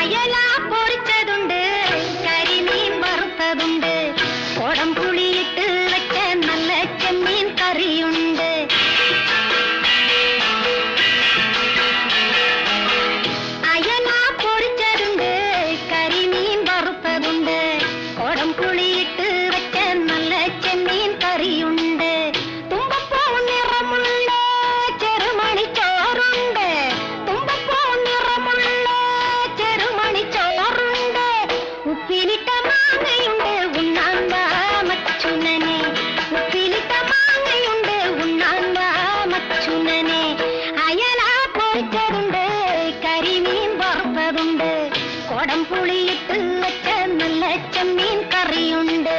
അയല പൊരിച്ചതുണ്ട്, കരിമീൻ വറുത്തതുണ്ട്, കൊടംപുളിയിട്ട് വെച്ച നല്ല ചെമ്മീൻ കറിയുണ്ട്. അയല പൊരിച്ചതുണ്ട്, കരിമീൻ വറുത്തതുണ്ട്, കൊടംപുളിയിട്ട് വെച്ച നല്ല ചെമ്മീൻ കറിയുണ്ട്. തുമ്പപ്പൂ നിറമുള്ള ചെറുമണിച്ചോറുണ്ട്, തുമ്പപ്പൂ നിറമുള്ള ചെറുമണിച്ചോറുണ്ട്. ഉപ്പിലിട്ട മാങ്ങയുണ്ട്, ഉണ്ണാൻ വാ മച്ചുനനെ, ഉപ്പിലിട്ട മാങ്ങയുണ്ട്, ഉണ്ണാൻ വാ മച്ചുനനെ. അയല പൊരിച്ചതുണ്ട്, കരിമീൻ വറുത്തതുണ്ട്, കൊടംപുളിയിട്ട് വെച്ച നല്ല ചെമ്മീൻ കറിയുണ്ട്.